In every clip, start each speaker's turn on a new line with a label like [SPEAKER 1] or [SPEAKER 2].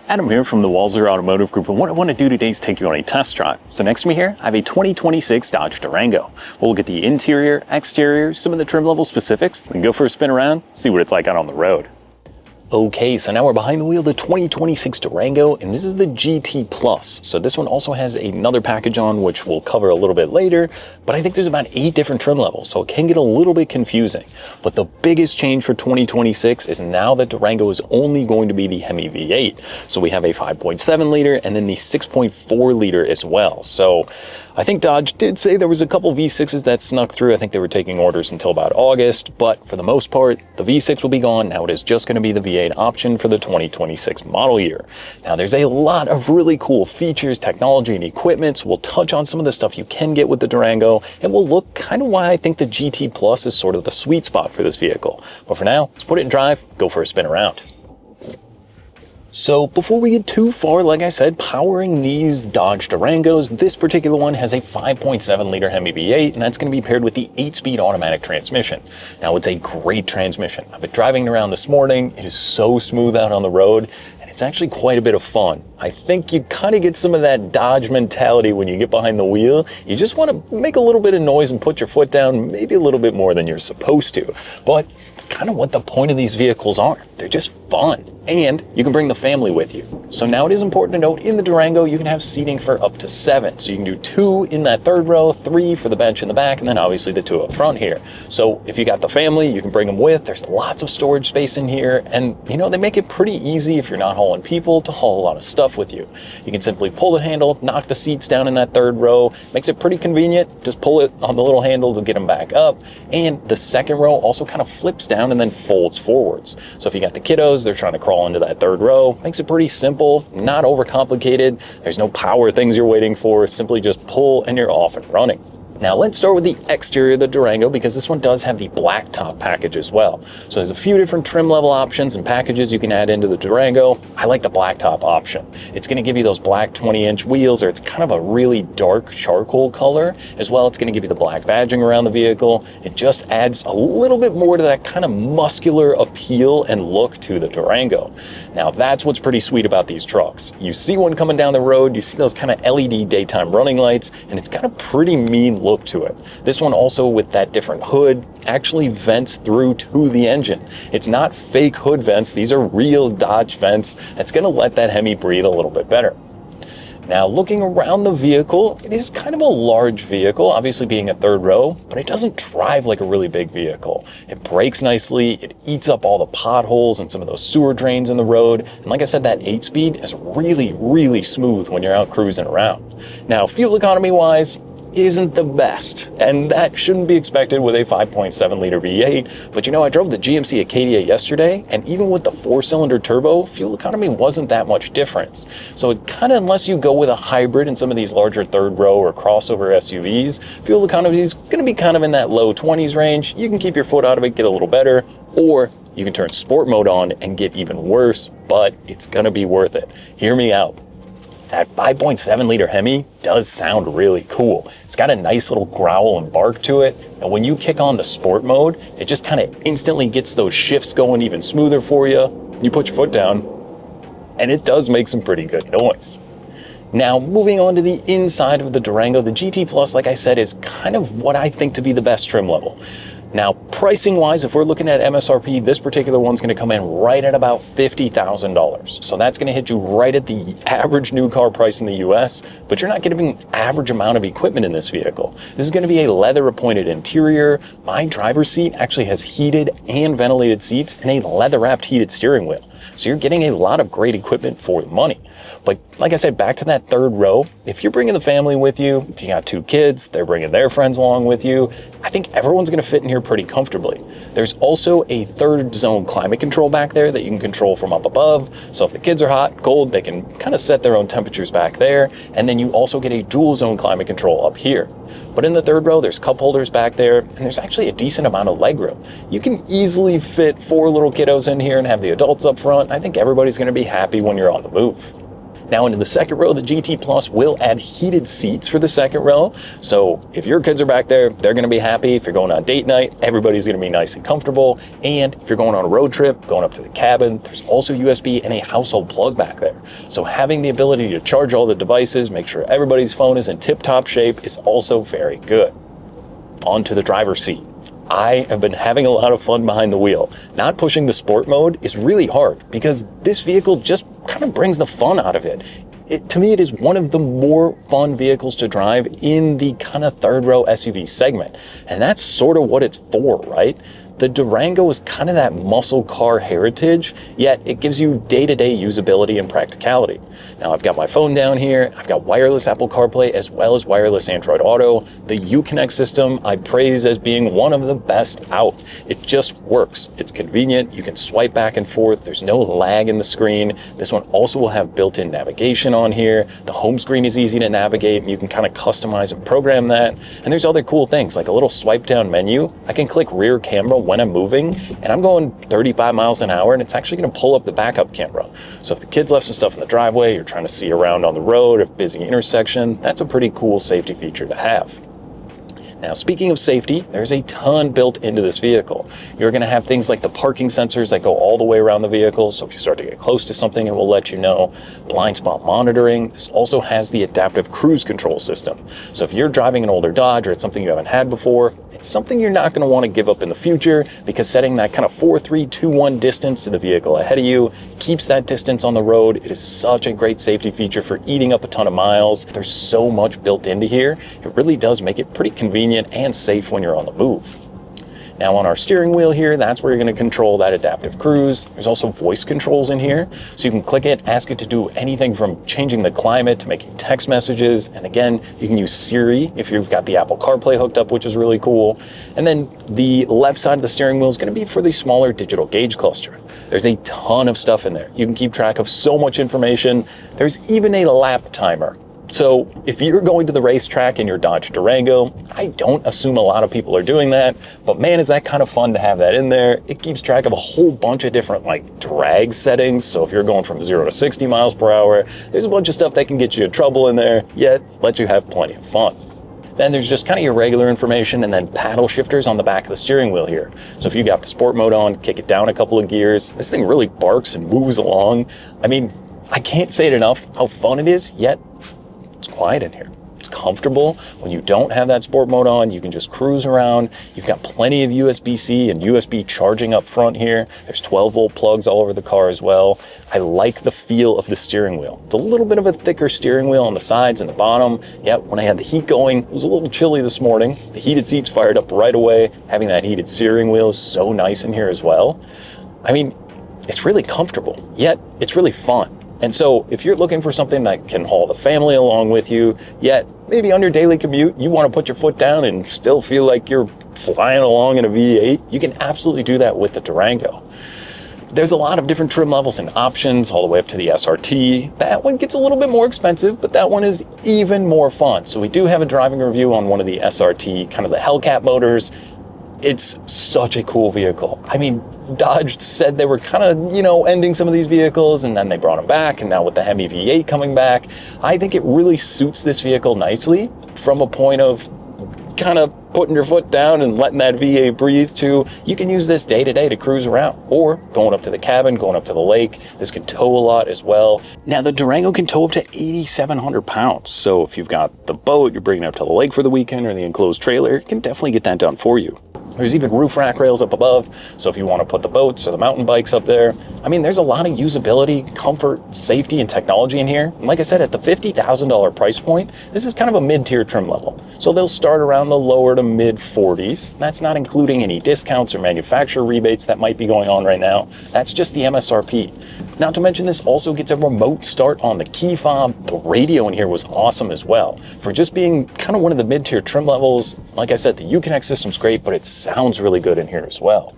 [SPEAKER 1] Adam here from the Walser Automotive Group, and what I want to do today is take you on a test drive. So next to me here, I have a 2026 Dodge Durango. We'll look at the interior, exterior, some of the trim level specifics, then go for a spin around, see what it's like out on the road. Okay, so now we're behind the wheel of the 2026 Durango, and this is the GT Plus. So this one also has another package on, which we'll cover a little bit later, but I think there's about 8 different trim levels, so it can get a little bit confusing. But the biggest change for 2026 is now that Durango is only going to be the Hemi V8. So we have a 5.7 liter and then the 6.4 liter as well. So I think Dodge did say there was a couple V6s that snuck through. I think they were taking orders until about August, but for the most part, the V6 will be gone. Now it is just going to be the V8 option for the 2026 model year. Now there's a lot of really cool features, technology, and equipment. So we'll touch on some of the stuff you can get with the Durango, and we'll look kind of why I think the GT Plus is sort of the sweet spot for this vehicle. But for now, let's put it in drive, go for a spin around. So before we get too far, like I said, powering these Dodge Durangos, this particular one has a 5.7 liter Hemi V8, and that's going to be paired with the 8-speed automatic transmission. Now it's a great transmission. I've been driving around this morning. It is so smooth out on the road, and it's actually quite a bit of fun. I think you kind of get some of that Dodge mentality when you get behind the wheel. You just want to make a little bit of noise and put your foot down, maybe a little bit more than you're supposed to. But it's kind of what the point of these vehicles are. They're just fun, and you can bring the family with you. So now it is important to note, in the Durango, you can have seating for up to 7. So you can do 2 in that third row, 3 for the bench in the back, and then obviously the 2 up front here. So if you got the family, you can bring them with. There's lots of storage space in here, and you know, they make it pretty easy if you're not hauling people to haul a lot of stuff with you. You can simply pull the handle, knock the seats down in that third row. Makes it pretty convenient. Just pull it on the little handle to get them back up. And the second row also kind of flips down and then folds forwards. So if you got the kiddos, they're trying to crawl into that third row, makes it pretty simple, not overcomplicated. There's no power things you're waiting for. Simply just pull and you're off and running. Now let's start with the exterior of the Durango, because this one does have the black top package as well. So there's a few different trim level options and packages you can add into the Durango. I like the black top option. It's going to give you those black 20-inch wheels, or it's kind of a really dark charcoal color. As well, it's going to give you the black badging around the vehicle. It just adds a little bit more to that kind of muscular appeal and look to the Durango. Now that's what's pretty sweet about these trucks. You see one coming down the road, you see those kind of LED daytime running lights, and it's got a pretty mean look to it. This one also, with that different hood, actually vents through to the engine. It's not fake hood vents. These are real Dodge vents. That's going to let that Hemi breathe a little bit better. Now, looking around the vehicle, it is kind of a large vehicle, obviously being a third row, but it doesn't drive like a really big vehicle. It brakes nicely, it eats up all the potholes and some of those sewer drains in the road. And like I said, that 8-speed is really, really smooth when you're out cruising around. Now, fuel economy wise, isn't the best, and that shouldn't be expected with a 5.7 liter V8. But you know, I drove the GMC Acadia yesterday, and even with the 4-cylinder turbo, fuel economy wasn't that much difference. So it kind of, unless you go with a hybrid in some of these larger third row or crossover SUVs, fuel economy is going to be kind of in that low 20s range. You can keep your foot out of it, get a little better, or you can turn sport mode on and get even worse, but it's going to be worth it. Hear me out. That 5.7 liter Hemi does sound really cool. It's got a nice little growl and bark to it. And when you kick on the sport mode, it just kind of instantly gets those shifts going even smoother for you. You put your foot down, and it does make some pretty good noise. Now, moving on to the inside of the Durango, the GT Plus, like I said, is kind of what I think to be the best trim level. Now, pricing wise, if we're looking at MSRP, this particular one's going to come in right at about $50,000. So that's going to hit you right at the average new car price in the US, but you're not getting an average amount of equipment in this vehicle. This is going to be a leather appointed interior. My driver's seat actually has heated and ventilated seats and a leather wrapped heated steering wheel. So you're getting a lot of great equipment for the money. But like I said, back to that third row, if you're bringing the family with you, if you got 2 kids, they're bringing their friends along with you, I think everyone's going to fit in here pretty comfortably. There's also a third zone climate control back there that you can control from up above. So if the kids are hot, cold, they can kind of set their own temperatures back there. And then you also get a dual zone climate control up here. But in the third row, there's cup holders back there, and there's actually a decent amount of legroom. You can easily fit 4 little kiddos in here and have the adults up front. I think everybody's going to be happy when you're on the move. Now into the second row, the GT Plus will add heated seats for the second row. So if your kids are back there, they're gonna be happy. If you're going on date night, everybody's gonna be nice and comfortable. And if you're going on a road trip, going up to the cabin, there's also USB and a household plug back there. So having the ability to charge all the devices, make sure everybody's phone is in tip-top shape is also very good. On to the driver's seat. I have been having a lot of fun behind the wheel. Not pushing the sport mode is really hard because this vehicle just kind of brings the fun out of it. To me, it is one of the more fun vehicles to drive in the kind of third row SUV segment. And that's sort of what it's for, right? The Durango is kind of that muscle car heritage, yet it gives you day-to-day usability and practicality. Now I've got my phone down here, I've got wireless Apple CarPlay as well as wireless Android Auto. The Uconnect system I praise as being one of the best out. It just works. It's convenient, you can swipe back and forth, there's no lag in the screen. This one also will have built-in navigation on here. The home screen is easy to navigate and you can kind of customize and program that. And there's other cool things like a little swipe down menu. I can click rear camera when I'm moving and I'm going 35 miles an hour and it's actually going to pull up the backup camera. So if the kids left some stuff in the driveway, you're trying to see around on the road, a busy intersection, that's a pretty cool safety feature to have. Now, speaking of safety, there's a ton built into this vehicle. You're going to have things like the parking sensors that go all the way around the vehicle, so if you start to get close to something, it will let you know. Blind spot monitoring. This also has the adaptive cruise control system. So if you're driving an older Dodge or it's something you haven't had before, it's something you're not going to want to give up in the future because setting that kind of 4-3-2-1 distance to the vehicle ahead of you keeps that distance on the road. It is such a great safety feature for eating up a ton of miles. There's so much built into here. It really does make it pretty convenient and safe when you're on the move. Now on our steering wheel here, that's where you're going to control that adaptive cruise. There's also voice controls in here, so you can click it, ask it to do anything from changing the climate to making text messages. And again, you can use Siri if you've got the Apple CarPlay hooked up, which is really cool. And then the left side of the steering wheel is going to be for the smaller digital gauge cluster. There's a ton of stuff in there. You can keep track of so much information. There's even a lap timer. So if you're going to the racetrack in your Dodge Durango, I don't assume a lot of people are doing that, but man, is that kind of fun to have that in there. It keeps track of a whole bunch of different like drag settings. So if you're going from 0 to 60 miles per hour, there's a bunch of stuff that can get you in trouble in there, yet let you have plenty of fun. Then there's just kind of your regular information and then paddle shifters on the back of the steering wheel here. So if you got the sport mode on, kick it down a couple of gears, this thing really barks and moves along. I mean, I can't say it enough how fun it is, yet it's quiet in here. It's comfortable. When you don't have that sport mode on, you can just cruise around. You've got plenty of USB-C and USB charging up front here. There's 12-volt plugs all over the car as well. I like the feel of the steering wheel. It's a little bit of a thicker steering wheel on the sides and the bottom. Yep, when I had the heat going, it was a little chilly this morning. The heated seats fired up right away. Having that heated steering wheel is so nice in here as well. I mean, it's really comfortable, yet it's really fun. And so if you're looking for something that can haul the family along with you, yet maybe on your daily commute, you want to put your foot down and still feel like you're flying along in a V8, you can absolutely do that with the Durango. There's a lot of different trim levels and options all the way up to the SRT. That one gets a little bit more expensive, but that one is even more fun. So we do have a driving review on one of the SRT, kind of the Hellcat motors. It's such a cool vehicle. I mean, Dodge said they were kind of, ending some of these vehicles and then they brought them back. And now with the Hemi V8 coming back, I think it really suits this vehicle nicely from a point of kind of putting your foot down and letting that V8 breathe to, you can use this day to day to cruise around or going up to the cabin, going up to the lake. This can tow a lot as well. Now the Durango can tow up to 8,700 pounds. So if you've got the boat, you're bringing it up to the lake for the weekend or the enclosed trailer, it can definitely get that done for you. There's even roof rack rails up above, so if you want to put the boats or the mountain bikes up there, I mean, there's a lot of usability, comfort, safety, and technology in here. And like I said, at the $50,000 price point, this is kind of a mid-tier trim level. So they'll start around the lower to mid-40s. That's not including any discounts or manufacturer rebates that might be going on right now. That's just the MSRP. Not to mention this also gets a remote start on the key fob. The radio in here was awesome as well. For just being kind of one of the mid-tier trim levels, like I said, the Uconnect system's great, but it sounds really good in here as well.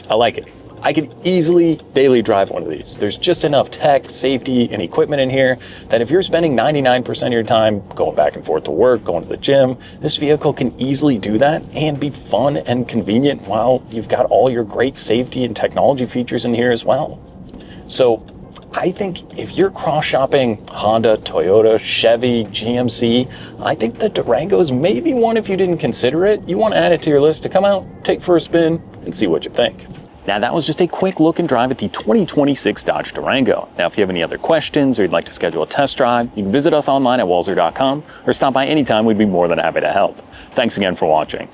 [SPEAKER 1] I like it. I could easily daily drive one of these. There's just enough tech, safety, and equipment in here that if you're spending 99% of your time going back and forth to work, going to the gym, this vehicle can easily do that and be fun and convenient while you've got all your great safety and technology features in here as well. So I think if you're cross-shopping Honda, Toyota, Chevy, GMC, I think the Durango is maybe one if you didn't consider it. You want to add it to your list to come out, take for a spin, and see what you think. Now that was just a quick look and drive at the 2026 Dodge Durango. Now if you have any other questions or you'd like to schedule a test drive, you can visit us online at walser.com or stop by anytime. We'd be more than happy to help. Thanks again for watching.